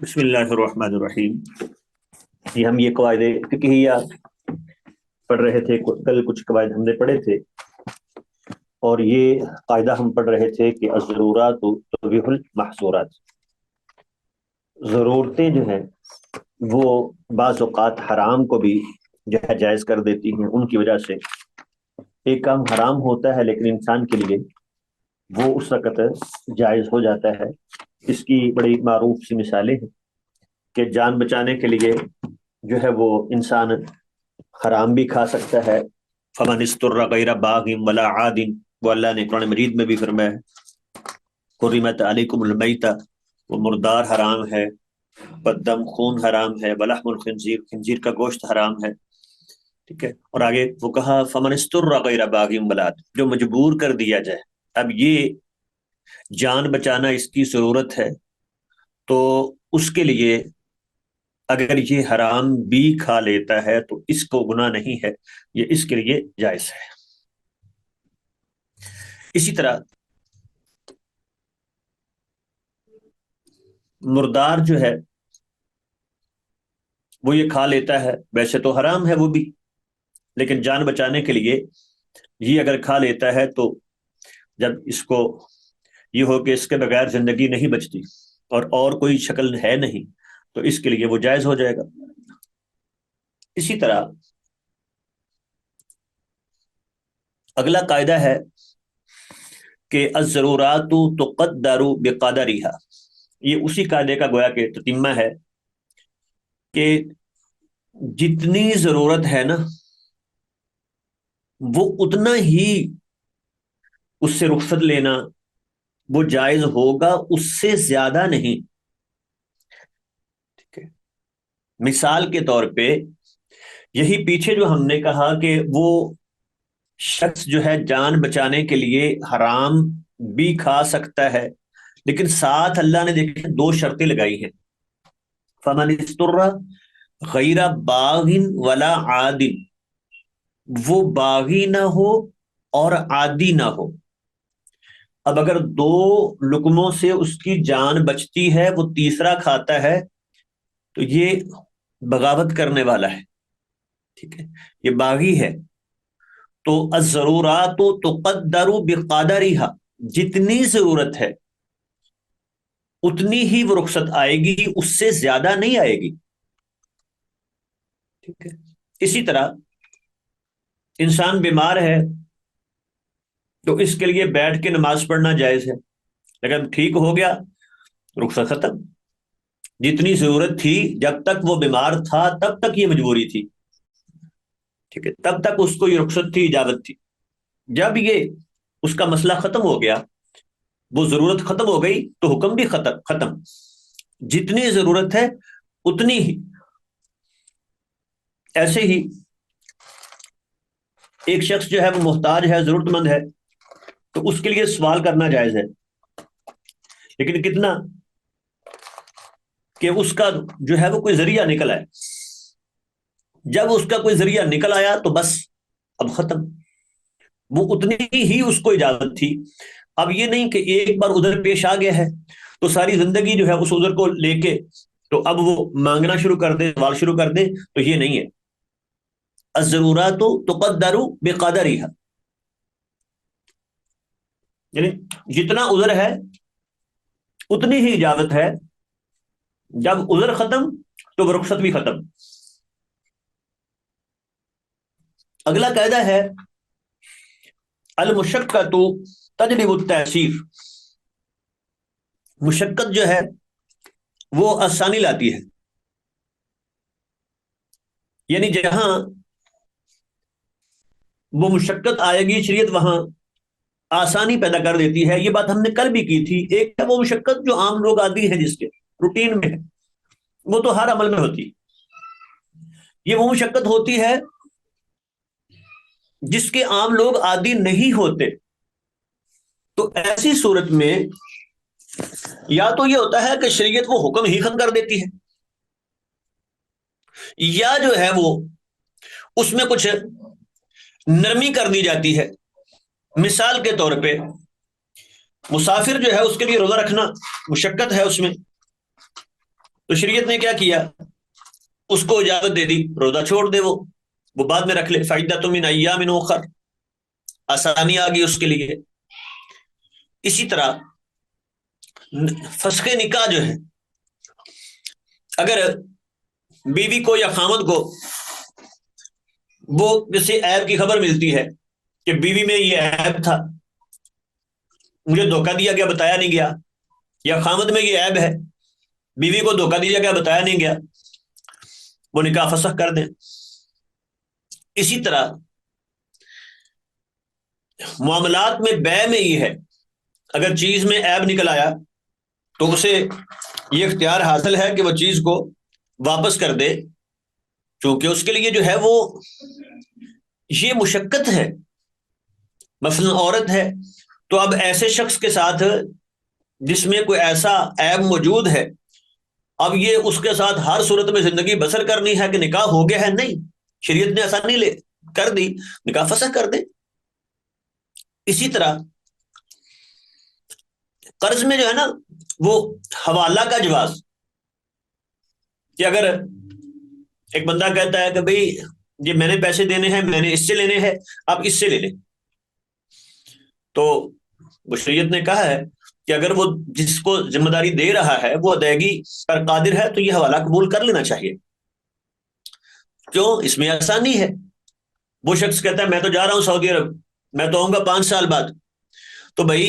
بسم اللہ الرحمن الرحیم۔ یہ قواعد فقہیہ پڑھ رہے تھے، کل کچھ قواعد ہم نے پڑھے تھے، اور یہ قاعدہ ہم پڑھ رہے تھے کہ الضرورات تبیح المحظورات، ضرورتیں جو ہیں وہ بعض اوقات حرام کو بھی جو ہے جائز کر دیتی ہیں۔ ان کی وجہ سے ایک کام حرام ہوتا ہے لیکن انسان کے لیے وہ اس وقت جائز ہو جاتا ہے۔ اس کی بڑی معروف سی مثالیں ہیں کہ جان بچانے کے لیے جو ہے وہ انسان حرام بھی کھا سکتا ہے۔ فمن استر غیر باغ ولا عاد، وہ اللہ نے قرآن مجید میں بھی فرمایا ہے، حرمت علیکم المیتہ، وہ مردار حرام ہے، بدم خون حرام ہے، ولحم الخنزیر، خنزیر کا گوشت حرام ہے، ٹھیک ہے۔ اور آگے وہ کہا فمن استر غیر باغ ولا عاد، جو مجبور کر دیا جائے۔ اب یہ جان بچانا اس کی ضرورت ہے، تو اس کے لیے اگر یہ حرام بھی کھا لیتا ہے تو اس کو گناہ نہیں ہے، یہ اس کے لیے جائز ہے۔ اسی طرح مردار جو ہے وہ یہ کھا لیتا ہے، ویسے تو حرام ہے وہ بھی، لیکن جان بچانے کے لیے یہ اگر کھا لیتا ہے تو جب اس کو یہ ہو کہ اس کے بغیر زندگی نہیں بچتی اور کوئی شکل ہے نہیں، تو اس کے لیے وہ جائز ہو جائے گا۔ اسی طرح اگلا قاعدہ ہے کہ الضرورات تقدر بقدرها، یہ اسی قاعدے کا گویا کہ تتمہ ہے کہ جتنی ضرورت ہے نا وہ اتنا ہی اس سے رخصت لینا وہ جائز ہوگا، اس سے زیادہ نہیں، ٹھیک ہے۔ مثال کے طور پہ یہی پیچھے جو ہم نے کہا کہ وہ شخص جو ہے جان بچانے کے لیے حرام بھی کھا سکتا ہے، لیکن ساتھ اللہ نے دیکھیں دو شرطیں لگائی ہیں، فمن استر غیر باغ ولا عاد، وہ باغی نہ ہو اور عادی نہ ہو۔ اب اگر دو لقموں سے اس کی جان بچتی ہے، وہ تیسرا کھاتا ہے تو یہ بغاوت کرنے والا ہے، ٹھیک ہے، یہ باغی ہے۔ تو الضرورات تقدر بقدرها، جتنی ضرورت ہے اتنی ہی وہ رخصت آئے گی، اس سے زیادہ نہیں آئے گی، ٹھیک ہے۔ اسی طرح انسان بیمار ہے تو اس کے لیے بیٹھ کے نماز پڑھنا جائز ہے، لیکن ٹھیک ہو گیا رخصت ختم۔ جتنی ضرورت تھی جب تک وہ بیمار تھا تب تک یہ مجبوری تھی، ٹھیک ہے، تب تک اس کو یہ رخصت تھی، اجازت تھی۔ جب یہ اس کا مسئلہ ختم ہو گیا، وہ ضرورت ختم ہو گئی تو حکم بھی ختم۔ جتنی ضرورت ہے اتنی ہی۔ ایسے ہی ایک شخص جو ہے وہ محتاج ہے، ضرورت مند ہے، تو اس کے لیے سوال کرنا جائز ہے، لیکن کتنا کہ اس کا جو ہے وہ کوئی ذریعہ نکل آئے۔ جب اس کا کوئی ذریعہ نکل آیا تو بس اب ختم، وہ اتنی ہی اس کو اجازت تھی۔ اب یہ نہیں کہ ایک بار ادھر پیش آ گیا ہے تو ساری زندگی جو ہے اس ادھر کو لے کے تو اب وہ مانگنا شروع کر دے، سوال شروع کر دے، تو یہ نہیں ہے۔ الضرورات تقدر بقدرها، یعنی جتنا ادھر ہے اتنی ہی اجازت ہے، جب ادھر ختم تو وہ رخصت بھی ختم۔ اگلا قاعدہ ہے المشقۃ تجلب التیسیر، مشقت جو ہے وہ آسانی لاتی ہے، یعنی جہاں وہ مشقت آئے گی شریعت وہاں آسانی پیدا کر دیتی ہے۔ یہ بات ہم نے کل بھی کی تھی۔ ایک ہے وہ مشقت جو عام لوگ عادی ہیں، جس کے روٹین میں ہے، وہ تو ہر عمل میں ہوتی ہے۔ یہ وہ مشقت ہوتی ہے جس کے عام لوگ عادی نہیں ہوتے، تو ایسی صورت میں یا تو یہ ہوتا ہے کہ شریعت وہ حکم ہی ختم کر دیتی ہے، یا جو ہے وہ اس میں کچھ نرمی کر دی جاتی ہے۔ مثال کے طور پہ مسافر جو ہے اس کے لیے روزہ رکھنا مشقت ہے، اس میں تو شریعت نے کیا کیا، اس کو اجازت دے دی روزہ چھوڑ دے، وہ بعد میں رکھ لے، فعدۃ من ایام اخر، آسانی آ گئی اس کے لیے۔ اسی طرح فسخ نکاح جو ہے، اگر بیوی کو یا خامد کو وہ کسی عیب کی خبر ملتی ہے کہ بیوی میں یہ عیب تھا، مجھے دھوکہ دیا گیا، بتایا نہیں گیا، یا خامد میں یہ عیب ہے، بیوی کو دھوکہ دیا گیا، بتایا نہیں گیا، وہ نکاح فسخ کر دیں۔ اسی طرح معاملات میں، بیع میں یہ ہے، اگر چیز میں عیب نکل آیا تو اسے یہ اختیار حاصل ہے کہ وہ چیز کو واپس کر دے، کیونکہ اس کے لیے جو ہے وہ یہ مشقت ہے۔ مثلا عورت ہے تو اب ایسے شخص کے ساتھ جس میں کوئی ایسا عیب موجود ہے، اب یہ اس کے ساتھ ہر صورت میں زندگی بسر کرنی ہے کہ نکاح ہو گیا ہے، نہیں، شریعت نے آسانی لے کر دی، نکاح فسخ کر دے۔ اسی طرح قرض میں جو ہے نا وہ حوالہ کا جواز، کہ اگر ایک بندہ کہتا ہے کہ بھئی یہ میں نے پیسے دینے ہیں، میں نے اس سے لینے ہیں، آپ اس سے لے لیں، تو وہ شریعت نے کہا ہے کہ اگر وہ جس کو ذمہ داری دے رہا ہے وہ ادائیگی پر قادر ہے تو یہ حوالہ قبول کر لینا چاہیے، کیوں؟ اس میں آسانی ہے۔ وہ شخص کہتا ہے میں تو جا رہا ہوں سعودی عرب، میں تو آؤں گا 5 سال بعد، تو بھائی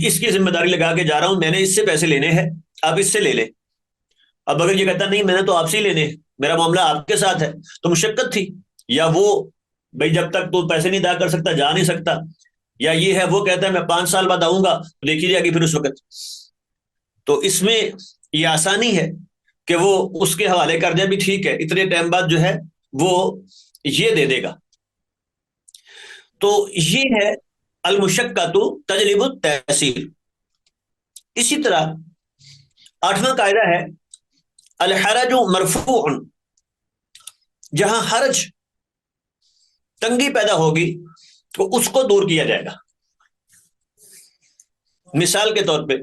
اس کی ذمہ داری لگا کے جا رہا ہوں، میں نے اس سے پیسے لینے ہیں، آپ اس سے لے لیں۔ اب اگر یہ کہتا نہیں میں نے تو آپ سے ہی لینے، میرا معاملہ آپ کے ساتھ ہے، تو مشقت تھی، یا وہ بھائی جب تک تو پیسے نہیں ادا کر سکتا جا نہیں سکتا، یا یہ ہے وہ کہتا ہے میں 5 سال بعد آؤں گا، تو دیکھی جائے گی پھر اس وقت۔ تو اس میں یہ آسانی ہے کہ وہ اس کے حوالے کر دے، بھی ٹھیک ہے اتنے ٹائم بعد جو ہے وہ یہ دے دے گا۔ تو یہ ہے المشقۃ تجلب التیسیر۔ اسی طرح 8واں قاعدہ ہے الحرج مرفوع، جہاں حرج تنگی پیدا ہوگی تو اس کو دور کیا جائے گا۔ مثال کے طور پہ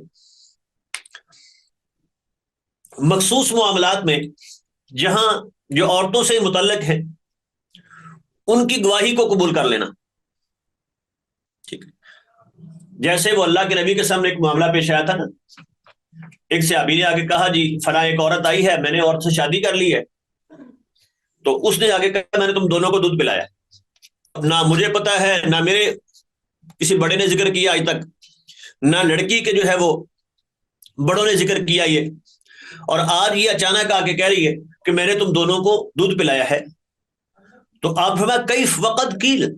مخصوص معاملات میں جہاں جو عورتوں سے متعلق ہیں ان کی گواہی کو قبول کر لینا، ٹھیک ہے، جیسے وہ اللہ کے نبی کے سامنے ایک معاملہ پیش آیا تھا نا، ایک صحابی نے آگے کہا جی فلاں ایک عورت آئی ہے، میں نے عورت سے شادی کر لی ہے، تو اس نے آگے کہا میں نے تم دونوں کو دودھ پلایا، نہ مجھے پتا ہے، نہ میرے کسی بڑے نے ذکر کیا آج تک، نہ لڑکی کے جو ہے وہ بڑوں نے ذکر کیا یہ، اور آج یہ اچانک آ کے کہہ رہی ہے کہ میں نے تم دونوں کو دودھ پلایا ہے۔ تو آپ فرمایا کیف وقد قیل،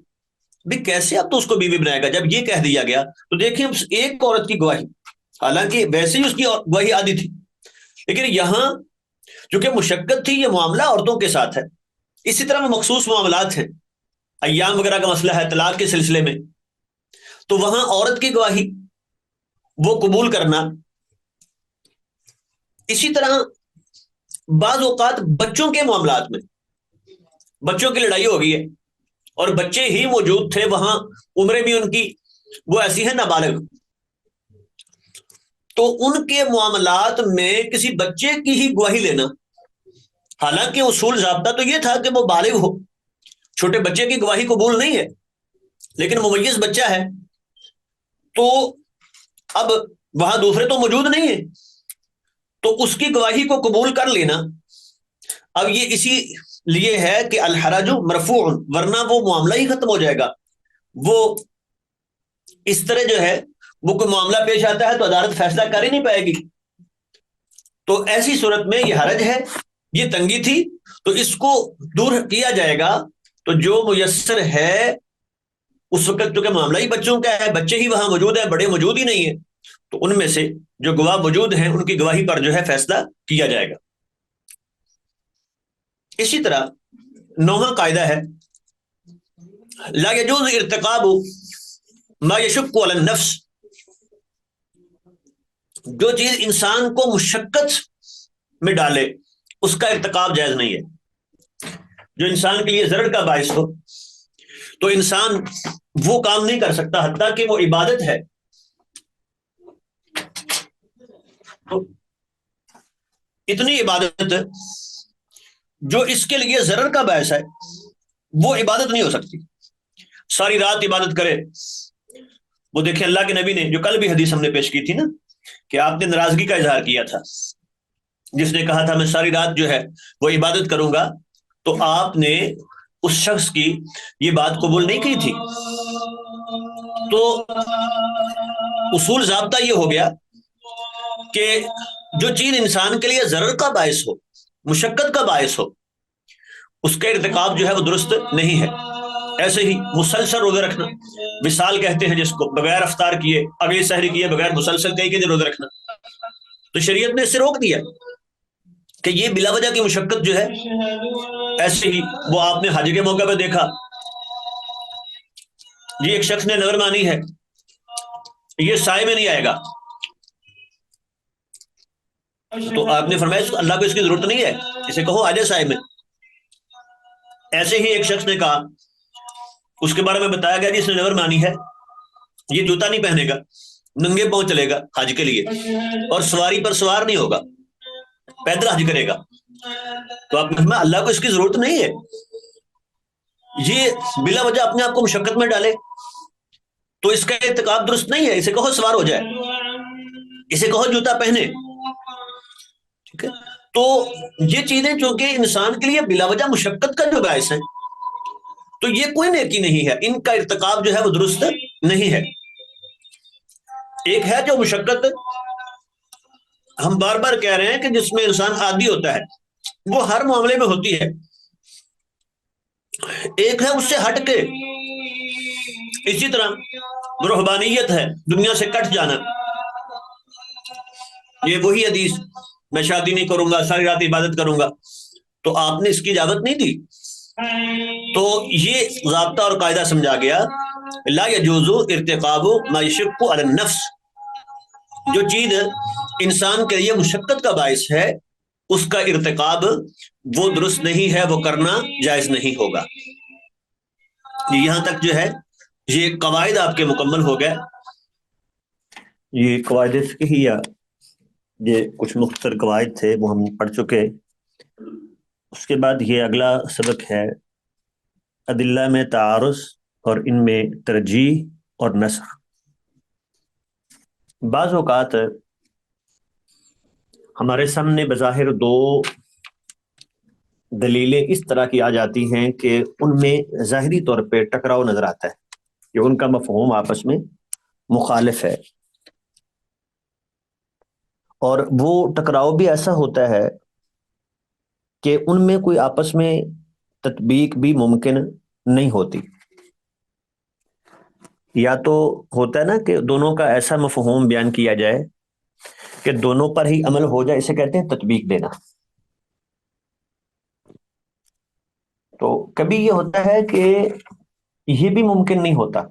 بھی کیسے اب تو اس کو بیوی بنائے گا جب یہ کہہ دیا گیا؟ تو دیکھیں ایک عورت کی گواہی، حالانکہ ویسے ہی اس کی گواہی عادی تھی، لیکن یہاں چونکہ مشقت تھی، یہ معاملہ عورتوں کے ساتھ ہے۔ اسی طرح میں مخصوص معاملات ہیں، ایام وغیرہ کا مسئلہ ہے طلاق کے سلسلے میں، تو وہاں عورت کی گواہی وہ قبول کرنا۔ اسی طرح بعض اوقات بچوں کے معاملات میں، بچوں کی لڑائی ہو گئی ہے اور بچے ہی موجود تھے وہاں، عمریں بھی ان کی وہ ایسی ہیں نابالغ، تو ان کے معاملات میں کسی بچے کی ہی گواہی لینا، حالانکہ اصول ضابطہ تو یہ تھا کہ وہ بالغ ہو، چھوٹے بچے کی گواہی قبول نہیں ہے، لیکن ممیز بچہ ہے، تو اب وہاں دوسرے تو موجود نہیں ہیں، تو اس کی گواہی کو قبول کر لینا۔ اب یہ اسی لیے ہے کہ الحرج مرفوع، ورنہ وہ معاملہ ہی ختم ہو جائے گا۔ وہ اس طرح جو ہے وہ کوئی معاملہ پیش آتا ہے تو عدالت فیصلہ کر ہی نہیں پائے گی، تو ایسی صورت میں یہ حرج ہے، یہ تنگی تھی، تو اس کو دور کیا جائے گا۔ تو جو میسر ہے اس وقت چونکہ معاملہ ہی بچوں کا ہے، بچے ہی وہاں موجود ہیں، بڑے موجود ہی نہیں ہیں، تو ان میں سے جو گواہ موجود ہیں ان کی گواہی پر جو ہے فیصلہ کیا جائے گا۔ اسی طرح 9واں قاعدہ ہے لا يجوز ارتکاب ما یشق علی النفس، جو چیز انسان کو مشقت میں ڈالے اس کا ارتکاب جائز نہیں ہے۔ جو انسان کے لیے ضرر کا باعث ہو تو انسان وہ کام نہیں کر سکتا، حتیٰ کہ وہ عبادت ہے۔ تو اتنی عبادت جو اس کے لیے ضرر کا باعث ہے وہ عبادت نہیں ہو سکتی. ساری رات عبادت کرے. وہ دیکھیں اللہ کے نبی نے جو کل بھی حدیث ہم نے پیش کی تھی نا کہ آپ نے ناراضگی کا اظہار کیا تھا جس نے کہا تھا میں ساری رات جو ہے وہ عبادت کروں گا, تو آپ نے اس شخص کی یہ بات قبول نہیں کی تھی. تو اصول ضابطہ یہ ہو گیا کہ جو چیز انسان کے لیے ضرر کا باعث ہو, مشقت کا باعث ہو, اس کا ارتکاب جو ہے وہ درست نہیں ہے. ایسے ہی مسلسل روزہ رکھنا, وصال کہتے ہیں جس کو, بغیر افطار کیے اگلی سحری کیے بغیر مسلسل کئی دن روزہ رکھنا, تو شریعت نے اس سے روک دیا کہ یہ بلا وجہ کی مشقت جو ہے. ایسے ہی وہ آپ نے حج کے موقع پہ دیکھا, یہ ایک شخص نے نظر مانی ہے یہ سائے میں نہیں آئے گا, تو آپ نے فرمایا اللہ کو اس کی ضرورت نہیں ہے, اسے کہو آ جائے سائے میں. ایسے ہی ایک شخص نے کہا, اس کے بارے میں بتایا گیا جس نے نظر مانی ہے یہ جوتا نہیں پہنے گا, ننگے پاؤں چلے گا حج کے لیے, اور سواری پر سوار نہیں ہوگا, پیدل حج کرے گا. تو آپ نے فرمایا اللہ کو اس کی ضرورت نہیں ہے, یہ بلا وجہ اپنے آپ کو مشقت میں ڈالے تو اس کا ارتکاب درست نہیں ہے. اسے کہو سوار ہو جائے, اسے کہو جوتا پہنے. ٹھیک ہے, تو یہ چیزیں چونکہ انسان کے لیے بلا وجہ مشقت کا جو باعث ہے تو یہ کوئی نیکی نہیں ہے, ان کا ارتکاب جو ہے وہ درست نہیں ہے. ایک ہے جو مشقت ہم بار بار کہہ رہے ہیں کہ جس میں انسان عادی ہوتا ہے, وہ ہر معاملے میں ہوتی ہے. ایک ہے اس سے ہٹ کے, اسی طرح رہبانیت ہے, دنیا سے کٹ جانا. یہ وہی حدیث میں شادی نہیں کروں گا ساری رات عبادت کروں گا, تو آپ نے اس کی اجازت نہیں دی. تو یہ ضابطہ اور قاعدہ سمجھا گیا, لا يجوز ارتکاب ما یشق علی النفس, جو چیز انسان کے لیے مشقت کا باعث ہے اس کا ارتکاب وہ درست نہیں ہے, وہ کرنا جائز نہیں ہوگا. یہاں تک جو ہے یہ قواعد آپ کے مکمل ہو گئے. یہ قواعد فقہیہ یہ کچھ مختصر قواعد تھے وہ ہم پڑھ چکے. اس کے بعد یہ اگلا سبق ہے ادلہ میں تعارض اور ان میں ترجیح اور نسخ. بعض اوقات ہمارے سامنے بظاہر دو دلیلیں اس طرح کی آ جاتی ہیں کہ ان میں ظاہری طور پہ ٹکراؤ نظر آتا ہے کہ ان کا مفہوم آپس میں مخالف ہے, اور وہ ٹکراؤ بھی ایسا ہوتا ہے کہ ان میں کوئی آپس میں تطبیق بھی ممکن نہیں ہوتی. یا تو ہوتا ہے نا کہ دونوں کا ایسا مفہوم بیان کیا جائے کہ دونوں پر ہی عمل ہو جائے, اسے کہتے ہیں تطبیق دینا. تو کبھی یہ ہوتا ہے کہ یہ بھی ممکن نہیں ہوتا.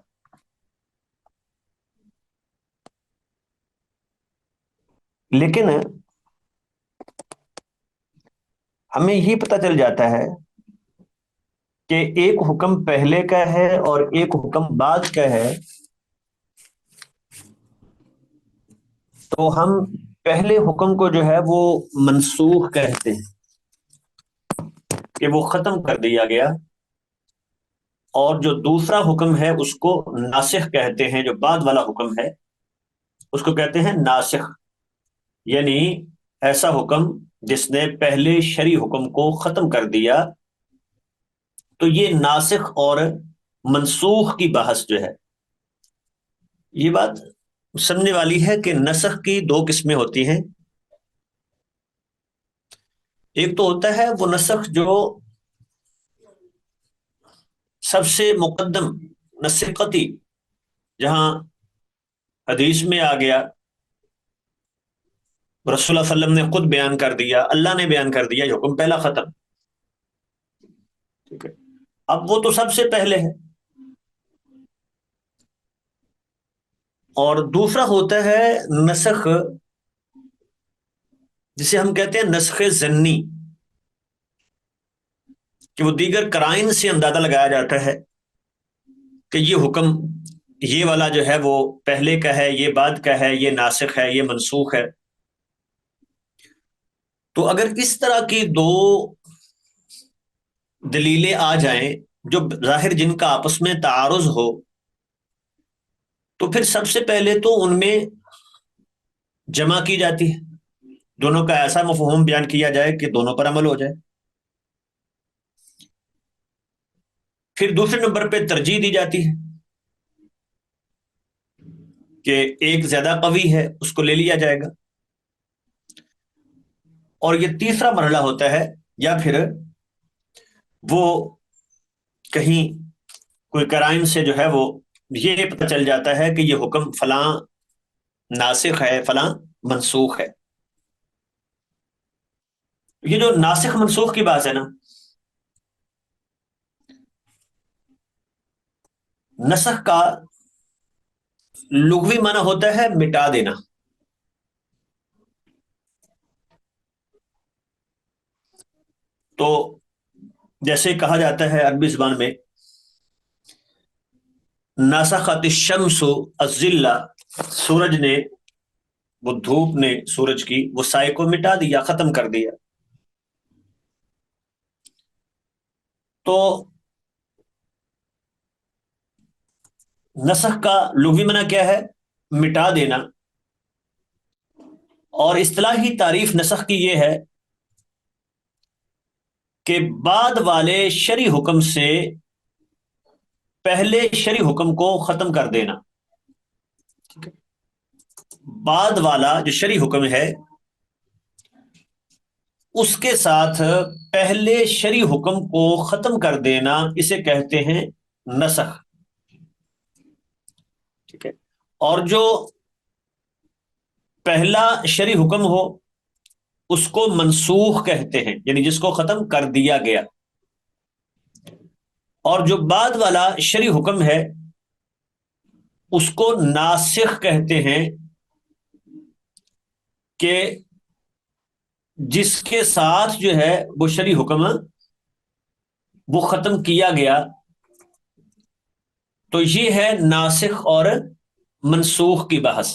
لیکن ہمیں یہ پتہ چل جاتا ہے کہ ایک حکم پہلے کا ہے اور ایک حکم بعد کا ہے, تو ہم پہلے حکم کو جو ہے وہ منسوخ کہتے ہیں کہ وہ ختم کر دیا گیا, اور جو دوسرا حکم ہے اس کو ناسخ کہتے ہیں. جو بعد والا حکم ہے اس کو کہتے ہیں ناسخ, یعنی ایسا حکم جس نے پہلے شرعی حکم کو ختم کر دیا. تو یہ ناسخ اور منسوخ کی بحث جو ہے یہ بات سمجھنے والی ہے کہ نسخ کی دو قسمیں ہوتی ہیں. ایک تو ہوتا ہے وہ نسخ جو سب سے مقدم نسخ قطعی, جہاں حدیث میں آ گیا, رسول اللہ صلی اللہ علیہ وسلم نے خود بیان کر دیا, اللہ نے بیان کر دیا, یہ حکم پہلا ختم. ٹھیک ہے, اب وہ تو سب سے پہلے ہے. اور دوسرا ہوتا ہے نسخ جسے ہم کہتے ہیں نسخ ظنی, کہ وہ دیگر قرائن سے اندازہ لگایا جاتا ہے کہ یہ حکم یہ والا جو ہے وہ پہلے کا ہے, یہ بعد کا ہے, یہ ناسخ ہے, یہ منسوخ ہے. تو اگر اس طرح کی دو دلیلیں آ جائیں جو ظاہر جن کا آپس میں تعارض ہو، تو پھر سب سے پہلے تو ان میں جمع کی جاتی ہے، دونوں کا ایسا مفہوم بیان کیا جائے کہ دونوں پر عمل ہو جائے۔ پھر دوسرے نمبر پہ ترجیح دی جاتی ہے کہ ایک زیادہ قوی ہے، اس کو لے لیا جائے گا۔ اور یہ تیسرا مرحلہ ہوتا ہے، یا پھر وہ کہیں کوئی کرائم سے جو ہے وہ یہ پتہ چل جاتا ہے کہ یہ حکم فلاں ناسخ ہے، فلاں منسوخ ہے۔ یہ جو ناسخ منسوخ کی بات ہے نا، نسخ کا لغوی معنی ہوتا ہے مٹا دینا۔ تو جیسے کہا جاتا ہے عربی زبان میں، ناسخت الشمس الظل، سورج نے، وہ دھوپ نے سورج کی وہ سائے کو مٹا دیا، ختم کر دیا۔ تو نسخ کا لغوی معنی کیا ہے؟ مٹا دینا۔ اور اصطلاحی تعریف نسخ کی یہ ہے کہ بعد والے شرعی حکم سے پہلے شرعی حکم کو ختم کر دینا۔ بعد والا جو شرعی حکم ہے اس کے ساتھ پہلے شرعی حکم کو ختم کر دینا، اسے کہتے ہیں نسخ۔ ٹھیک ہے؟ اور جو پہلا شرعی حکم ہو اس کو منسوخ کہتے ہیں، یعنی جس کو ختم کر دیا گیا۔ اور جو بعد والا شرعی حکم ہے اس کو ناسخ کہتے ہیں، کہ جس کے ساتھ جو ہے وہ شرعی حکم وہ ختم کیا گیا۔ تو یہ ہے ناسخ اور منسوخ کی بحث۔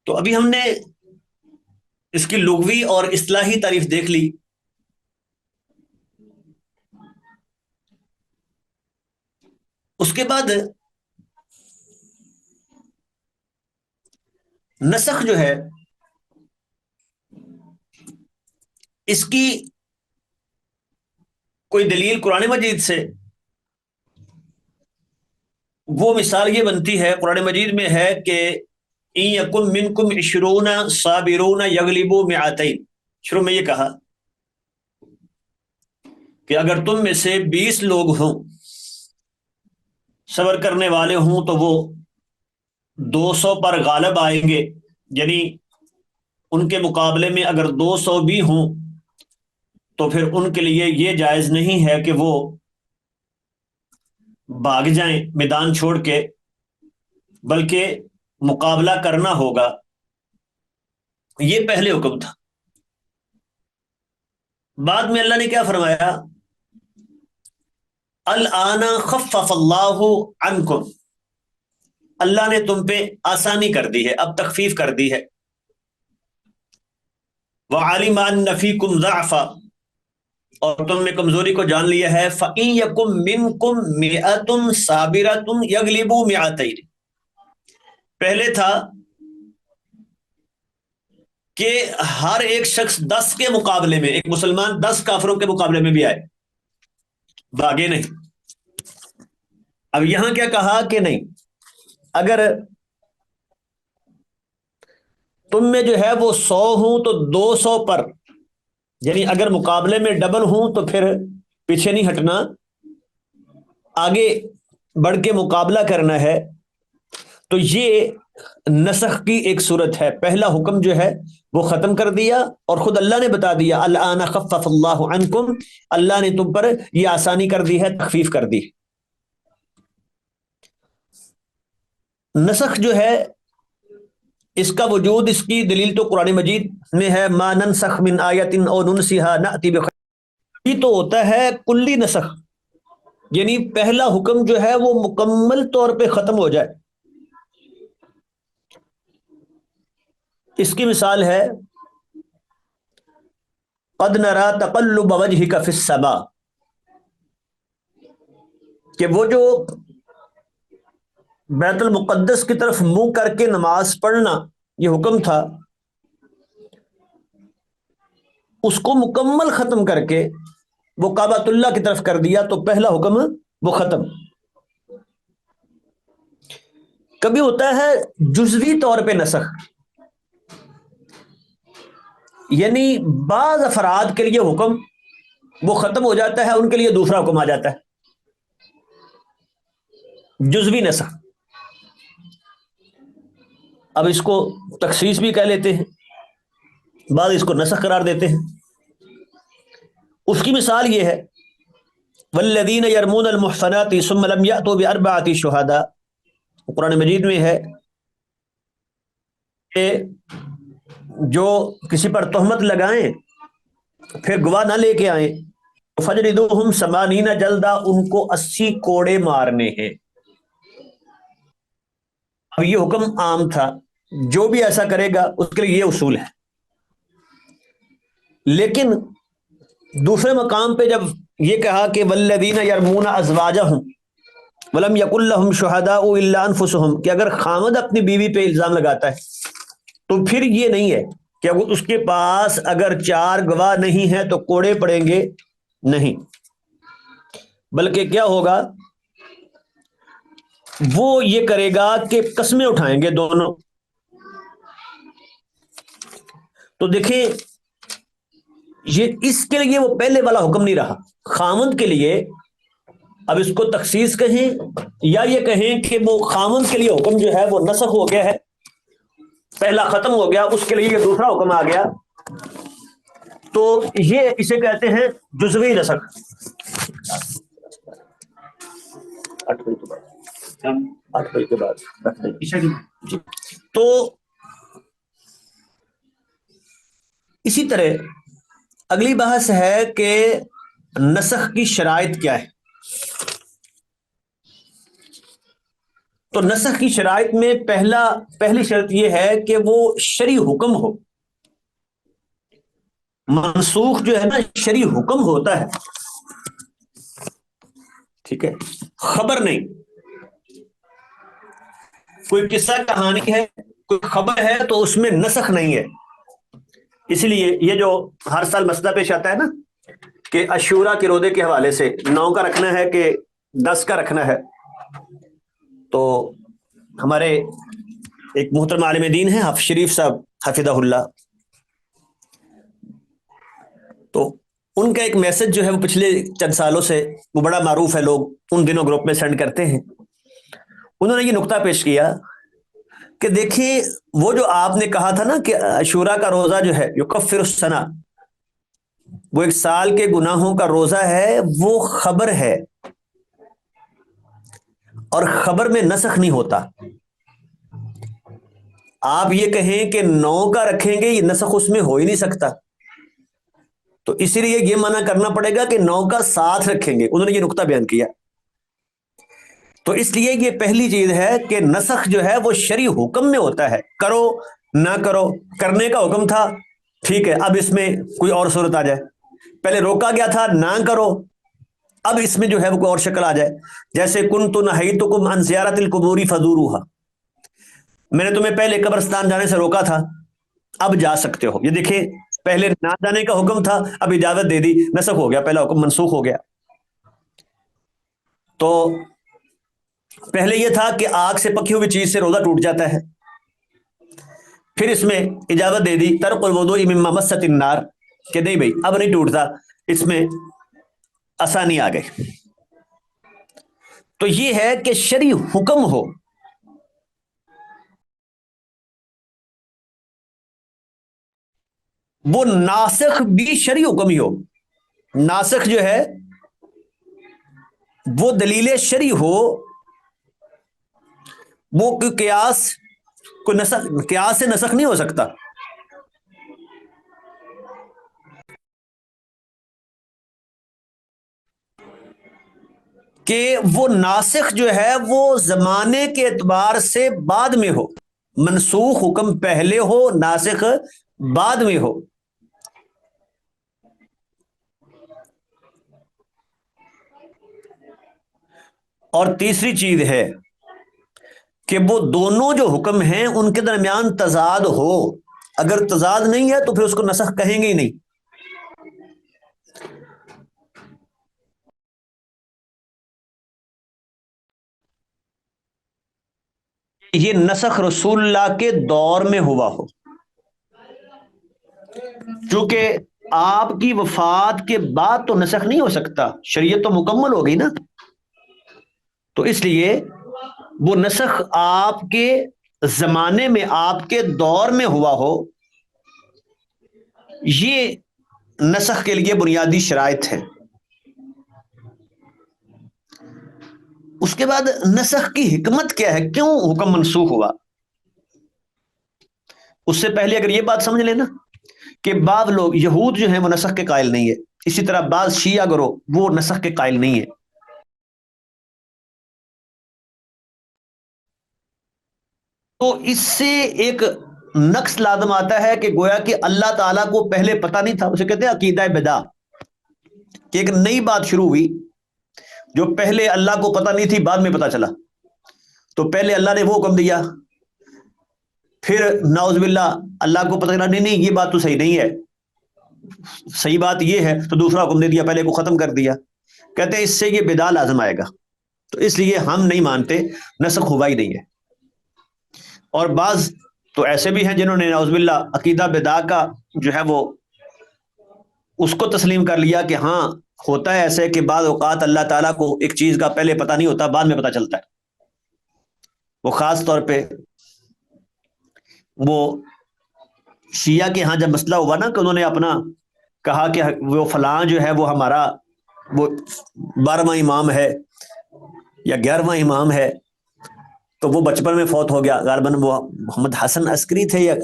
تو ابھی ہم نے اس کی لغوی اور اصطلاحی تعریف دیکھ لی۔ اس کے بعد نسخ جو ہے اس کی کوئی دلیل قرآن مجید سے، وہ مثال یہ بنتی ہے، قرآن مجید میں ہے کہ ان یکم منکم عشرون صابرون یغلبوا مئتین۔ شروع میں یہ کہا کہ اگر تم میں سے 20 لوگ ہوں، صبر کرنے والے ہوں، تو وہ 200 پر غالب آئیں گے۔ یعنی ان کے مقابلے میں اگر 200 بھی ہوں تو پھر ان کے لیے یہ جائز نہیں ہے کہ وہ بھاگ جائیں میدان چھوڑ کے، بلکہ مقابلہ کرنا ہوگا۔ یہ پہلے حکم تھا۔ بعد میں اللہ نے کیا فرمایا؟ الآن خفف اللہ عنکم، اللہ نے تم پہ آسانی کر دی ہے، اب تخفیف کر دی ہے۔ وعلم ان فیکم ضعفا، اور تم نے کمزوری کو جان لیا ہے۔ فَإِن يَكُن مِّنكُم مِّئَةٌ صَابِرَةٌ يَغْلِبُوا مِئَتَيْنِ، پہلے تھا کہ ہر ایک شخص 10 کے مقابلے میں، ایک مسلمان 10 کافروں کے مقابلے میں بھی آئے، بھاگے نہیں۔ اب یہاں کیا کہا کہ نہیں، اگر تم میں جو ہے وہ 100 ہوں تو 200 پر، یعنی اگر مقابلے میں ڈبل ہوں تو پھر پیچھے نہیں ہٹنا، آگے بڑھ کے مقابلہ کرنا ہے۔ تو یہ نسخ کی ایک صورت ہے۔ پہلا حکم جو ہے وہ ختم کر دیا، اور خود اللہ نے بتا دیا الآن خفف اللہ عنکم، اللہ نے تم پر یہ آسانی کر دی ہے، تخفیف کر دی۔ نسخ جو ہے اس کا وجود، اس کی دلیل تو قرآن مجید میں ہے، ما ننسخ من آیت او ننسها نأتی بخیر۔ یہ تو ہوتا ہے کلی نسخ، یعنی پہلا حکم جو ہے وہ مکمل طور پہ ختم ہو جائے۔ اس کی مثال ہے قد نرا تقلب وجهك فی السماء، کہ وہ جو بیت المقدس کی طرف منہ کر کے نماز پڑھنا یہ حکم تھا، اس کو مکمل ختم کر کے وہ کعبۃ اللہ کی طرف کر دیا تو پہلا حکم وہ ختم۔ کبھی ہوتا ہے جزوی طور پہ نسخ، یعنی بعض افراد کے لیے حکم وہ ختم ہو جاتا ہے، ان کے لیے دوسرا حکم آ جاتا ہے، جزوی نسخ۔ اب اس کو تخصیص بھی کہہ لیتے ہیں، بعض اس کو نسخ قرار دیتے ہیں۔ اس کی مثال یہ ہے والذین یرمون المحصنات ثم لم یأتوا باربعۃ شہداء، قرآن مجید میں ہے کہ جو کسی پر تہمت لگائیں پھر گواہ نہ لے کے آئیں، فجلدوہم 80 جلدہ، ان کو 80 کوڑے مارنے ہیں۔ اب یہ حکم عام تھا، جو بھی ایسا کرے گا اس کے لیے یہ اصول ہے، لیکن دوسرے مقام پہ جب یہ کہا کہ والذین یرمون ازواجہم ولم یکن لہم شہداء الا انفسہم، کہ اگر خامد اپنی بیوی پہ الزام لگاتا ہے تو پھر یہ نہیں ہے کہ اس کے پاس اگر 4 گواہ نہیں ہیں تو کوڑے پڑیں گے، نہیں، بلکہ کیا ہوگا، وہ یہ کرے گا کہ قسمیں اٹھائیں گے دونوں۔ تو دیکھیں یہ اس کے لیے وہ پہلے والا حکم نہیں رہا، خامند کے لیے اب اس کو تخصیص کہیں یا یہ کہیں کہ وہ خامند کے لیے حکم جو ہے وہ نسخ ہو گیا ہے، پہلا ختم ہو گیا، اس کے لیے یہ دوسرا حکم آ گیا، تو یہ اسے کہتے ہیں جزوی نسخ۔ 8 بجے کے بعد جی۔ تو اسی طرح اگلی بحث ہے کہ نسخ کی شرائط کیا ہے۔ تو نسخ کی شرائط میں پہلی شرط یہ ہے کہ وہ شرعی حکم ہو۔ منسوخ جو ہے نا شرعی حکم ہوتا ہے، ٹھیک ہے، خبر نہیں۔ کوئی قصہ کہانی ہے، کوئی خبر ہے تو اس میں نسخ نہیں ہے۔ اس لیے یہ جو ہر سال مسئلہ پیش آتا ہے نا کہ عاشورہ کے روزے کے حوالے سے 9 کا رکھنا ہے کہ 10 کا رکھنا ہے، تو ہمارے ایک محترم عالم دین ہیں حافظ شریف صاحب حفظہ اللہ، تو ان کا ایک میسج جو ہے وہ پچھلے چند سالوں سے وہ بڑا معروف ہے، لوگ ان دنوں گروپ میں سینڈ کرتے ہیں۔ انہوں نے یہ نقطہ پیش کیا کہ دیکھیں وہ جو آپ نے کہا تھا نا کہ عاشورہ کا روزہ جو ہے یکفر السنہ، وہ ایک سال کے گناہوں کا روزہ ہے، وہ خبر ہے اور خبر میں نسخ نہیں ہوتا۔ آپ یہ کہیں کہ 9 کا رکھیں گے، یہ نسخ اس میں ہو ہی نہیں سکتا، تو اسی لیے یہ منع کرنا پڑے گا کہ 9 کا ساتھ رکھیں گے۔ انہوں نے یہ نقطہ بیان کیا، تو اس لیے یہ پہلی چیز ہے کہ نسخ جو ہے وہ شرعی حکم میں ہوتا ہے، کرو نہ کرو، کرنے کا حکم تھا، ٹھیک ہے، اب اس میں کوئی اور صورت آ جائے، پہلے روکا گیا تھا نہ کرو، اب اس میں جو ہے وہ کوئی اور شکل آ جائے، جیسے کنت نہیتکم عن زیارت القبور فزوروها، میں نے تمہیں پہلے قبرستان جانے سے روکا تھا، اب جا سکتے ہو۔ یہ دیکھیں پہلے نہ جانے کا حکم تھا، اب اجازت دے دی، نسخ ہو گیا، پہلا حکم منسوخ ہو گیا۔ تو پہلے یہ تھا کہ آگ سے پکی ہوئی چیز سے روزہ ٹوٹ جاتا ہے، پھر اس میں اجازت دے دی ترک الوضوء مما مست النار، کہ نہیں بھائی اب نہیں ٹوٹتا، اس میں آسانی آ گئی۔ تو یہ ہے کہ شرعی حکم ہو، وہ ناسخ بھی شرعی حکم ہی ہو، ناسخ جو ہے وہ دلیل شرعی ہو، وہ قیاس قیاس سے نسخ نہیں ہو سکتا۔ کہ وہ ناسخ جو ہے وہ زمانے کے اعتبار سے بعد میں ہو، منسوخ حکم پہلے ہو، ناسخ بعد میں ہو. اور تیسری چیز ہے کہ وہ دونوں جو حکم ہیں ان کے درمیان تضاد ہو. اگر تضاد نہیں ہے تو پھر اس کو نسخ کہیں گے ہی نہیں. یہ نسخ رسول اللہ کے دور میں ہوا ہو، چونکہ آپ کی وفات کے بعد تو نسخ نہیں ہو سکتا، شریعت تو مکمل ہو گئی نا. تو اس لیے وہ نسخ آپ کے زمانے میں، آپ کے دور میں ہوا ہو. یہ نسخ کے لیے بنیادی شرائط ہے. اس کے بعد نسخ کی حکمت کیا ہے، کیوں حکم منسوخ ہوا. اس سے پہلے اگر یہ بات سمجھ لینا کہ بعض لوگ یہود جو ہیں وہ نسخ کے قائل نہیں ہے، اسی طرح بعض شیعہ گروہ وہ نسخ کے قائل نہیں ہے. تو اس سے ایک نقص لازم آتا ہے کہ گویا کہ اللہ تعالیٰ کو پہلے پتہ نہیں تھا. اسے کہتے ہیں عقیدہ بدع، کہ ایک نئی بات شروع ہوئی جو پہلے اللہ کو پتہ نہیں تھی، بعد میں پتہ چلا. تو پہلے اللہ نے وہ حکم دیا، پھر نعوذ باللہ اللہ کو پتہ چلا نہیں نہیں یہ بات تو صحیح نہیں ہے، صحیح بات یہ ہے، تو دوسرا حکم دے دیا، پہلے کو ختم کر دیا. کہتے ہیں اس سے یہ بدعت لازم آئے گا. تو اس لیے ہم نہیں مانتے نسخ ہوا ہی نہیں ہے. اور بعض تو ایسے بھی ہیں جنہوں نے نعوذ باللہ عقیدہ بدعت کا جو ہے وہ اس کو تسلیم کر لیا کہ ہاں ہوتا ہے ایسے کہ بعض اوقات اللہ تعالیٰ کو ایک چیز کا پہلے پتہ نہیں ہوتا، بعد میں پتہ چلتا ہے. وہ خاص طور پہ وہ شیعہ کے ہاں جب مسئلہ ہوا نا کہ انہوں نے اپنا کہا کہ وہ فلاں جو ہے وہ ہمارا وہ 12واں امام ہے یا 11واں امام ہے، تو وہ بچپن میں فوت ہو گیا. غالباً وہ محمد حسن عسکری تھے یا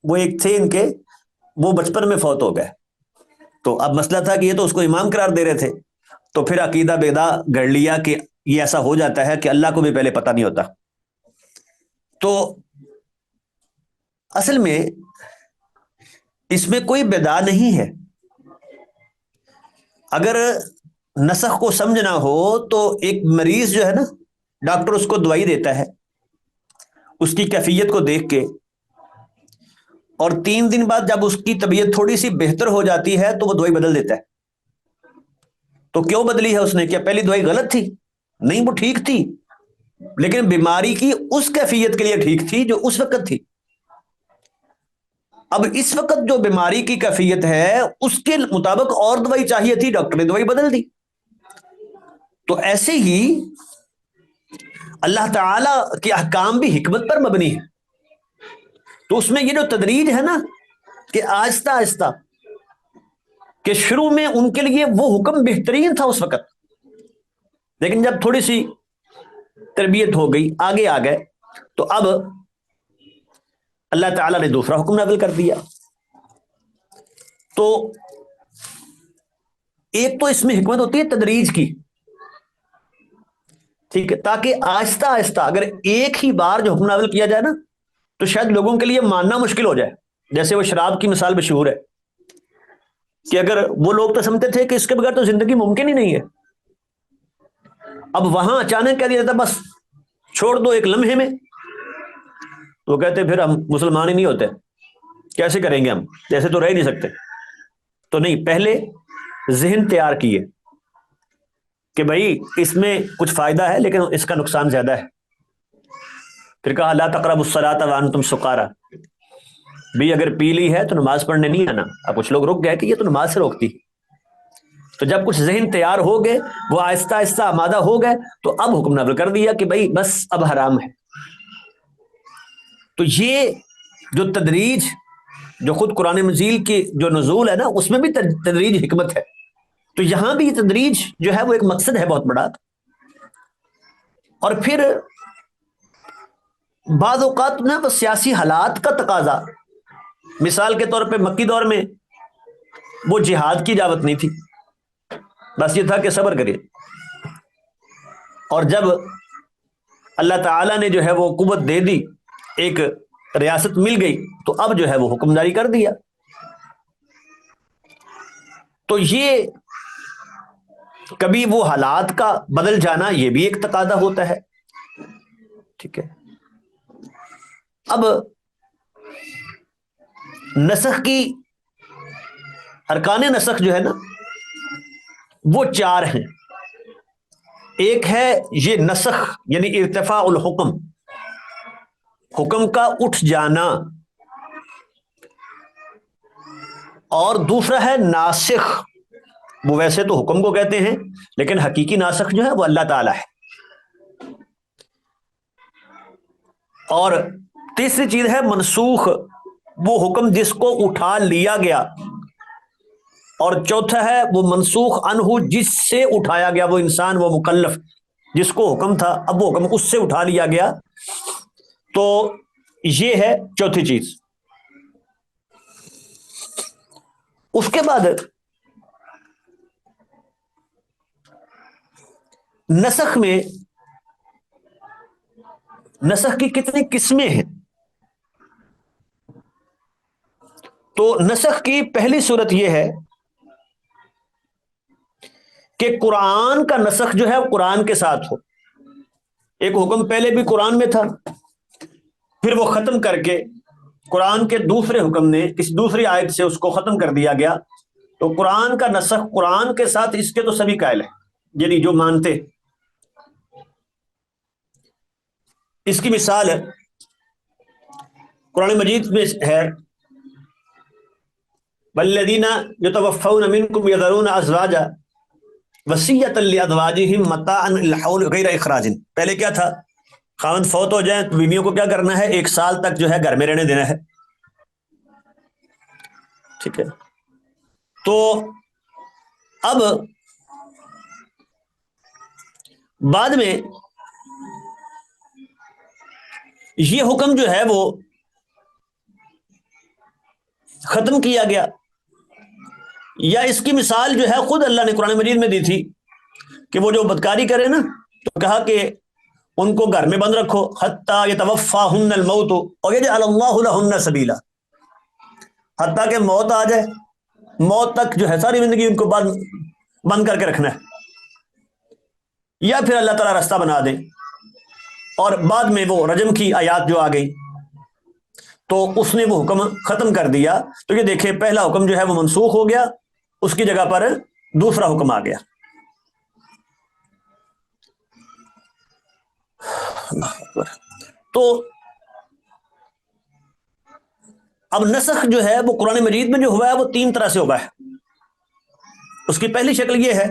وہ ایک تھے ان کے، وہ بچپن میں فوت ہو گئے. تو اب مسئلہ تھا کہ یہ تو اس کو امام قرار دے رہے تھے، تو پھر عقیدہ بدعت گڑ لیا کہ یہ ایسا ہو جاتا ہے کہ اللہ کو بھی پہلے پتہ نہیں ہوتا. تو اصل میں اس میں کوئی بدعت نہیں ہے. اگر نسخ کو سمجھنا ہو تو ایک مریض جو ہے نا، ڈاکٹر اس کو دوائی دیتا ہے اس کی کیفیت کو دیکھ کے، اور 3 دن بعد جب اس کی طبیعت تھوڑی سی بہتر ہو جاتی ہے تو وہ دوائی بدل دیتا ہے. تو کیوں بدلی ہے اس نے؟ کیا پہلی دوائی غلط تھی؟ نہیں، وہ ٹھیک تھی، لیکن بیماری کی اس کیفیت کے لیے ٹھیک تھی جو اس وقت تھی. اب اس وقت جو بیماری کی کیفیت ہے اس کے مطابق اور دوائی چاہیے تھی، ڈاکٹر نے دوائی بدل دی. تو ایسے ہی اللہ تعالی کے احکام بھی حکمت پر مبنی ہے. تو اس میں یہ جو تدریج ہے نا کہ آہستہ آہستہ، کہ شروع میں ان کے لیے وہ حکم بہترین تھا اس وقت، لیکن جب تھوڑی سی تربیت ہو گئی، آگے آ گئے، تو اب اللہ تعالیٰ نے دوسرا حکم نازل کر دیا. تو ایک تو اس میں حکمت ہوتی ہے تدریج کی، ٹھیک ہے، تاکہ آہستہ آہستہ اگر ایک ہی بار جو حکم نازل کیا جائے نا تو شاید لوگوں کے لیے ماننا مشکل ہو جائے. جیسے وہ شراب کی مثال مشہور ہے کہ اگر وہ لوگ تو سمجھتے تھے کہ اس کے بغیر تو زندگی ممکن ہی نہیں ہے، اب وہاں اچانک کہہ دیا جاتا بس چھوڑ دو ایک لمحے میں، تو وہ کہتے پھر ہم مسلمان ہی نہیں ہوتے، کیسے کریں گے ہم، جیسے تو رہ ہی نہیں سکتے. تو نہیں، پہلے ذہن تیار کیے کہ بھائی اس میں کچھ فائدہ ہے لیکن اس کا نقصان زیادہ ہے. پھر کہا لا تقربوا الصلاۃ وانتم سکارا، بھی اگر پی لی ہے تو نماز پڑھنے نہیں آنا. اب کچھ لوگ رک گئے کہ یہ تو نماز سے روکتی. تو جب کچھ ذہن تیار ہو گئے، وہ آہستہ آہستہ آمادہ ہو گئے، تو اب حکم نازل کر دیا کہ بھائی بس اب حرام ہے. تو یہ جو تدریج جو خود قرآن مجید کی جو نزول ہے نا اس میں بھی تدریج حکمت ہے. تو یہاں بھی تدریج جو ہے وہ ایک مقصد ہے بہت بڑا. اور پھر بعض اوقات نا وہ سیاسی حالات کا تقاضا، مثال کے طور پہ مکی دور میں وہ جہاد کی اجازت نہیں تھی، بس یہ تھا کہ صبر کریے. اور جب اللہ تعالیٰ نے جو ہے وہ قوت دے دی ایک ریاست مل گئی تو اب جو ہے وہ حکم جاری کر دیا. تو یہ کبھی وہ حالات کا بدل جانا یہ بھی ایک تقاضا ہوتا ہے. ٹھیک ہے. اب نسخ کی ارکان نسخ جو ہے نا وہ 4 ہیں. ایک ہے یہ نسخ یعنی ارتفاع الحکم، حکم کا اٹھ جانا، اور دوسرا ہے ناسخ. وہ ویسے تو حکم کو کہتے ہیں لیکن حقیقی ناسخ جو ہے وہ اللہ تعالی ہے. اور تیسری چیز ہے منسوخ، وہ حکم جس کو اٹھا لیا گیا. اور چوتھا ہے وہ منسوخ عنہ، جس سے اٹھایا گیا، وہ انسان، وہ مکلف جس کو حکم تھا اب وہ حکم اس سے اٹھا لیا گیا. تو یہ ہے چوتھی چیز. اس کے بعد نسخ میں نسخ کی کتنی قسمیں ہیں؟ تو نسخ کی پہلی صورت یہ ہے کہ قرآن کا نسخ جو ہے قرآن کے ساتھ ہو. ایک حکم پہلے بھی قرآن میں تھا، پھر وہ ختم کر کے قرآن کے دوسرے حکم نے کسی دوسری آیت سے اس کو ختم کر دیا گیا. تو قرآن کا نسخ قرآن کے ساتھ، اس کے تو سبھی قائل ہیں، یعنی جو مانتے. اس کی مثال ہے قرآن مجید میں ہے والذین یتوفون منکم یذرون ازواجا وصیۃ لازواجہم متاعا الی الحول غیر اخراج. پہلے کیا تھا؟ خاوند فوت ہو جائیں تو بیویوں کو کیا کرنا ہے؟ 1 سال تک جو ہے گھر میں رہنے دینا ہے. ٹھیک ہے. تو اب بعد میں یہ حکم جو ہے وہ ختم کیا گیا. یا اس کی مثال جو ہے خود اللہ نے قرآن مجید میں دی تھی کہ وہ جو بدکاری کرے نا تو کہا کہ ان کو گھر میں بند رکھو حتیٰ یتوفاہن الموت ویجعل اللہ لہن سبیلا، حتیٰ کہ موت آ جائے، موت تک جو ہے ساری زندگی ان کو بند کر کے رکھنا ہے، یا پھر اللہ تعالیٰ راستہ بنا دے. اور بعد میں وہ رجم کی آیات جو آ گئی تو اس نے وہ حکم ختم کر دیا. تو یہ دیکھیں پہلا حکم جو ہے وہ منسوخ ہو گیا، اس کی جگہ پر دوسرا حکم آ گیا. تو اب نسخ جو ہے وہ قرآن مجید میں جو ہوا ہے وہ 3 طرح سے ہوا ہے. اس کی پہلی شکل یہ ہے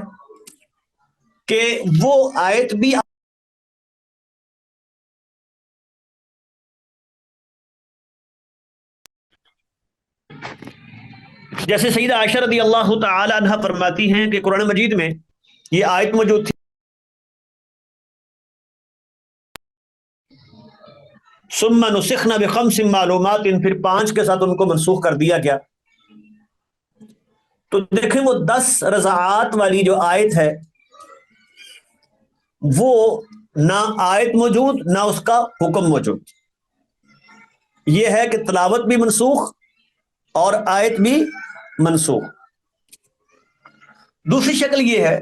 کہ وہ آیت بھی جیسے سیدہ عائشہ رضی اللہ تعالی عنہ فرماتی ہیں کہ قرآن مجید میں یہ آیت موجود تھی ثم نسخنا بخمس معلومات، پھر 5 کے ساتھ ان کو منسوخ کر دیا گیا. تو دیکھیں وہ 10 رضاعات والی جو آیت ہے وہ نہ آیت موجود نہ اس کا حکم موجود. یہ ہے کہ تلاوت بھی منسوخ اور آیت بھی منسوخ. دوسری شکل یہ ہے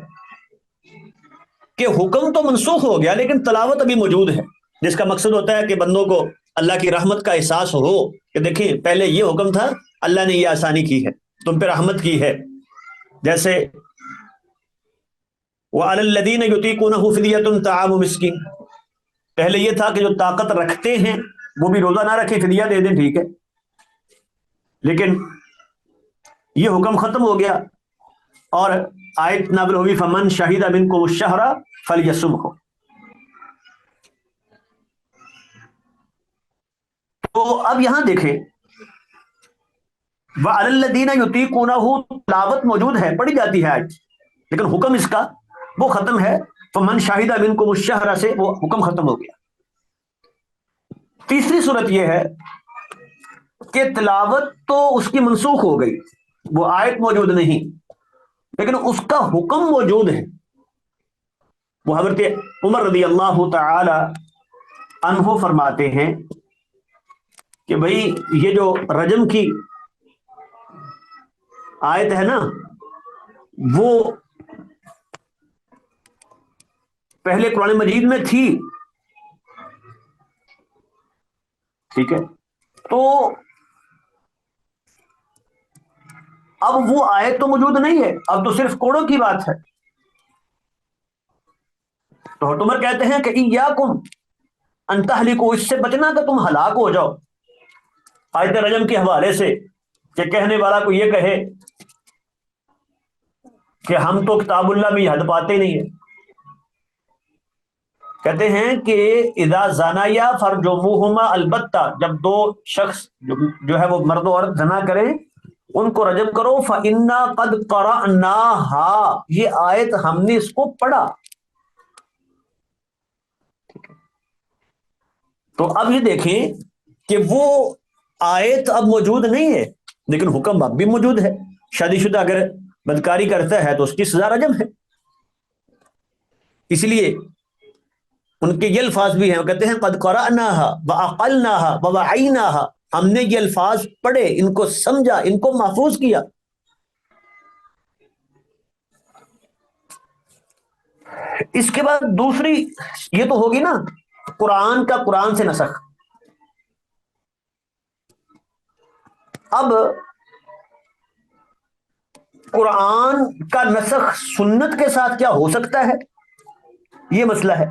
کہ حکم تو منسوخ ہو گیا لیکن تلاوت ابھی موجود ہے، جس کا مقصد ہوتا ہے کہ بندوں کو اللہ کی رحمت کا احساس ہو کہ دیکھیں پہلے یہ حکم تھا، اللہ نے یہ آسانی کی ہے، تم پہ رحمت کی ہے. جیسے وَعَلَى الَّذِينَ يُطِيقُونَهُ فِدْيَةٌ طَعَامُ مِسْكِينٍ، پہلے یہ تھا کہ جو طاقت رکھتے ہیں وہ بھی روزہ نہ رکھے، فدیہ دے دیں، ٹھیک ہے. لیکن یہ حکم ختم ہو گیا اور آیت نازل ہوئی فمن شہید منکم الشہر فلیصمہ. تو اب یہاں دیکھیں وَعَلَى الَّذِينَ يُطِيقُونَهُ تلاوت موجود ہے، پڑھی جاتی ہے آیت، لیکن حکم اس کا وہ ختم ہے. فمن شہید منکم الشہر سے وہ حکم ختم ہو گیا. تیسری صورت یہ ہے کہ تلاوت تو اس کی منسوخ ہو گئی، وہ آیت موجود نہیں، لیکن اس کا حکم موجود ہے. وہ حضرت عمر رضی اللہ تعالی عنہ فرماتے ہیں کہ بھئی یہ جو رجم کی آیت ہے نا وہ پہلے قرآن مجید میں تھی، ٹھیک ہے، تو اب وہ آیت تو موجود نہیں ہے، اب تو صرف کوڑوں کی بات ہے۔ تو حٹمر کہتے ہیں کہ ایاکم ان تہلکوا، اس سے بچنا کہ تم ہلاک ہو جاؤ، آیت رجم کے حوالے سے، کہ کہنے والا کو یہ کہے کہ ہم تو کتاب اللہ میں یہ حد پاتے نہیں ہیں۔ کہتے ہیں کہ اذا زانیا فرجموہما، البتہ جب دو شخص جو ہے وہ مرد و عورت زنا کریں ان کو رجم کرو، فإنا قد قرأناها، یہ آیت ہم نے اس کو پڑھا۔ تو اب یہ دیکھیں کہ وہ آیت اب موجود نہیں ہے لیکن حکم اب بھی موجود ہے۔ شادی شدہ اگر بدکاری کرتا ہے تو اس کی سزا رجم ہے۔ اس لیے ان کے یہ الفاظ بھی ہیں، وہ کہتے ہیں قد قرأناها وعقلناها ووعیناها، ہم نے یہ الفاظ پڑھے، ان کو سمجھا، ان کو محفوظ کیا۔ اس کے بعد دوسری یہ تو ہوگی نا قرآن کا قرآن سے نسخ۔ اب قرآن کا نسخ سنت کے ساتھ کیا ہو سکتا ہے، یہ مسئلہ ہے۔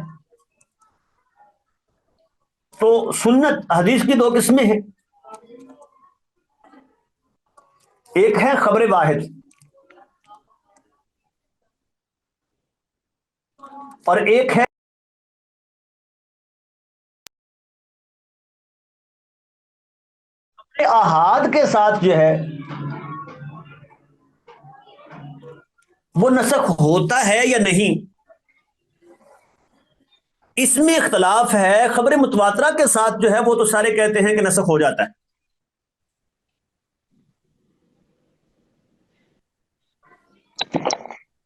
تو سنت حدیث کی دو قسمیں ہیں، ایک ہے خبر واحد اور ایک ہے احاد کے ساتھ جو ہے وہ نسخ ہوتا ہے یا نہیں، اس میں اختلاف ہے۔ خبر متواترہ کے ساتھ جو ہے وہ تو سارے کہتے ہیں کہ نسخ ہو جاتا ہے،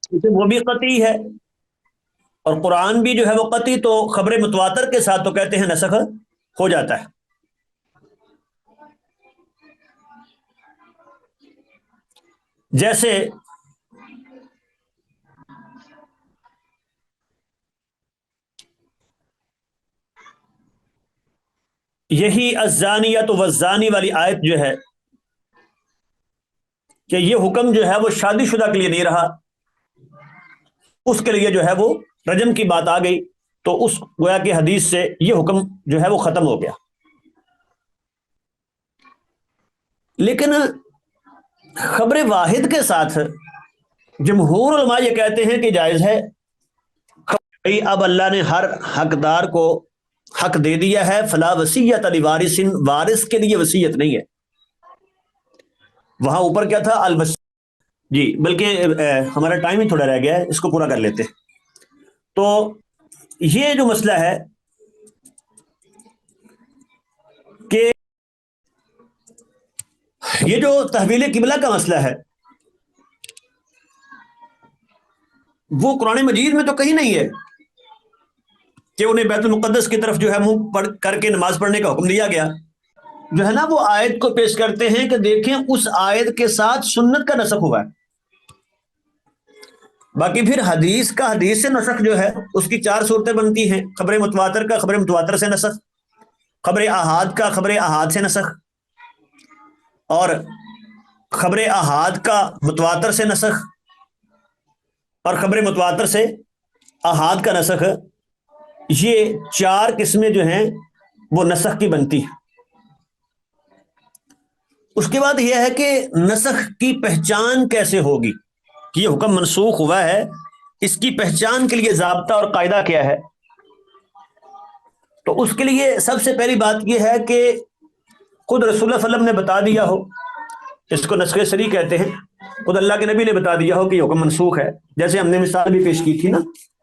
کیونکہ وہ بھی قطعی ہے اور قرآن بھی جو ہے وہ قطعی، تو خبر متواتر کے ساتھ تو کہتے ہیں نسخ ہو جاتا ہے۔ جیسے یہی الزانیۃ والزانی والی آیت جو ہے کہ یہ حکم جو ہے وہ شادی شدہ کے لیے نہیں رہا، اس کے لیے جو ہے وہ رجم کی بات آ گئی، تو اس گویا کہ حدیث سے یہ حکم جو ہے وہ ختم ہو گیا۔ لیکن خبر واحد کے ساتھ جمہور علماء یہ کہتے ہیں کہ جائز ہے۔ اب اللہ نے ہر حقدار کو حق دے دیا ہے، فلا وصیت لوارث، وارث کے لیے وصیت نہیں ہے۔ وہاں اوپر کیا تھا، الوصیت، جی بلکہ ہمارا ٹائم ہی تھوڑا رہ گیا ہے، اس کو پورا کر لیتے ہیں۔ تو یہ جو مسئلہ ہے کہ یہ جو تحویل قبلہ کا مسئلہ ہے وہ قرآن مجید میں تو کہیں نہیں ہے کہ انہیں بیت المقدس کی طرف جو ہے منہ پڑھ کر کے نماز پڑھنے کا حکم دیا گیا۔ جو ہے نا وہ آیت کو پیش کرتے ہیں کہ دیکھیں اس آیت کے ساتھ سنت کا نسخ ہوا ہے۔ باقی پھر حدیث کا حدیث سے نسخ جو ہے اس کی چار صورتیں بنتی ہیں، خبر متواتر کا خبر متواتر سے نسخ، خبر احاد کا خبر احاد سے نسخ، اور خبر احاد کا متواتر سے نسخ، اور خبر متواتر سے احاد کا نسخ۔ یہ چار قسمیں جو ہیں وہ نسخ کی بنتی ہیں۔ اس کے بعد یہ ہے کہ نسخ کی پہچان کیسے ہوگی کہ یہ حکم منسوخ ہوا ہے، اس کی پہچان کے لیے ضابطہ اور قاعدہ کیا ہے؟ تو اس کے لیے سب سے پہلی بات یہ ہے کہ خود رسول اللہ صلی اللہ علیہ وسلم نے بتا دیا ہو، اس کو نسخ صریح کہتے ہیں، خود اللہ کے نبی نے بتا دیا ہو کہ یہ حکم منسوخ ہے۔ جیسے ہم نے مثال بھی پیش کی تھی نا،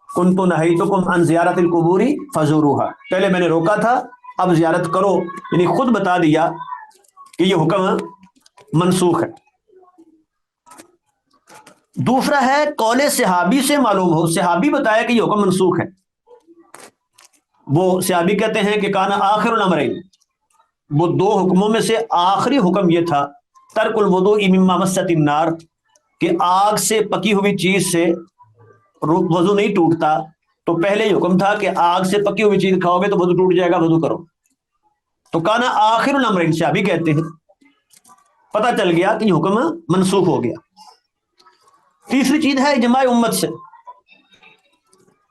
کنت نہیتکم عن زیارت القبور فزوروها، پہلے میں نے روکا تھا اب زیارت کرو، یعنی خود بتا دیا کہ یہ حکم منسوخ ہے۔ دوسرا ہے قول صحابی سے معلوم ہو، صحابی بتایا کہ یہ حکم منسوخ ہے۔ وہ صحابی کہتے ہیں کہ کانا آخر الامرین، وہ دو حکموں میں سے آخری حکم یہ تھا ترک الوضوء مما مست النار، کہ آگ سے پکی ہوئی چیز سے وضو نہیں ٹوٹتا. تو پہلے ہی حکم تھا کہ آگ سے پکی ہوئی چیز کھاؤ گے تو وضو ٹوٹ جائے گا، وضو کرو. تو کانا آخر الامر شابی کہتے ہیں. پتہ چل گیا کہ یہ حکم منسوخ ہو گیا. تیسری چیز ہے اجماع امت سے.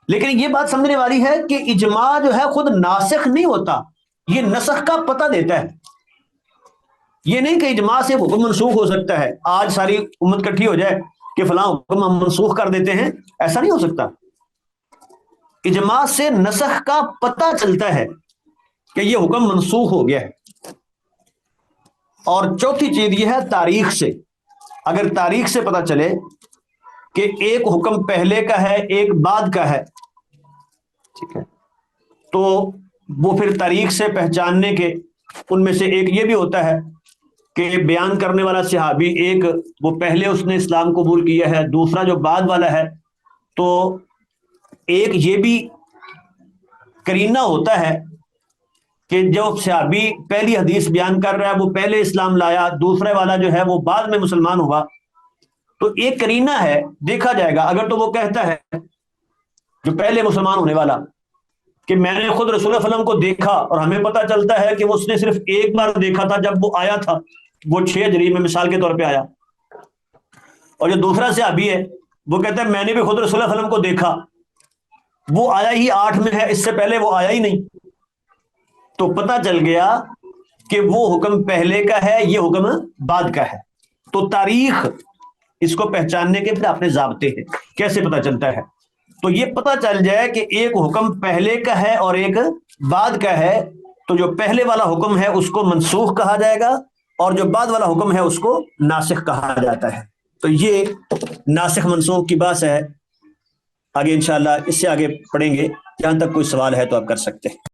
لیکن یہ بات سمجھنے والی ہے کہ اجماع جو ہے خود ناسخ نہیں ہوتا، یہ نسخ کا پتہ دیتا ہے. یہ نہیں کہ اجماع سے حکم منسوخ ہو سکتا ہے، آج ساری امت کٹھی ہو جائے کہ فلاں حکم ہم منسوخ کر دیتے ہیں، ایسا نہیں ہو سکتا. اجماع سے نسخ کا پتہ چلتا ہے کہ یہ حکم منسوخ ہو گیا ہے. اور چوتھی چیز یہ ہے تاریخ سے. اگر تاریخ سے پتہ چلے کہ ایک حکم پہلے کا ہے ایک بعد کا ہے، ٹھیک ہے، تو وہ پھر تاریخ سے پہچاننے کے ان میں سے ایک یہ بھی ہوتا ہے کہ بیان کرنے والا صحابی ایک وہ پہلے اس نے اسلام قبول کیا ہے، دوسرا جو بعد والا ہے، تو ایک یہ بھی کرینہ ہوتا ہے کہ جو صحابی پہلی حدیث بیان کر رہا ہے وہ پہلے اسلام لایا، دوسرے والا جو ہے وہ بعد میں مسلمان ہوا. تو ایک کرینہ ہے، دیکھا جائے گا. اگر تو وہ کہتا ہے جو پہلے مسلمان ہونے والا کہ میں نے خود رسول اللہ صلی اللہ علیہ وسلم کو دیکھا، اور ہمیں پتہ چلتا ہے کہ اس نے صرف ایک بار دیکھا تھا جب وہ آیا تھا، وہ 6 ہجری میں مثال کے طور پہ آیا. اور جو دوسرا صحابی ہے وہ کہتا ہے میں نے بھی خود رسول اللہ صلی اللہ علیہ وسلم کو دیکھا، وہ آیا ہی 8 میں ہے، اس سے پہلے وہ آیا ہی نہیں. تو پتہ چل گیا کہ وہ حکم پہلے کا ہے، یہ حکم بعد کا ہے. تو تاریخ اس کو پہچاننے کے پھر اپنے ضابطے ہیں. کیسے پتہ چلتا ہے؟ تو یہ پتہ چل جائے کہ ایک حکم پہلے کا ہے اور ایک بعد کا ہے، تو جو پہلے والا حکم ہے اس کو منسوخ کہا جائے گا، اور جو بعد والا حکم ہے اس کو ناسخ کہا جاتا ہے. تو یہ ناسخ منسوخ کی بات ہے. آگے انشاءاللہ اس سے آگے پڑھیں گے. جہاں تک کوئی سوال ہے تو آپ کر سکتے ہیں.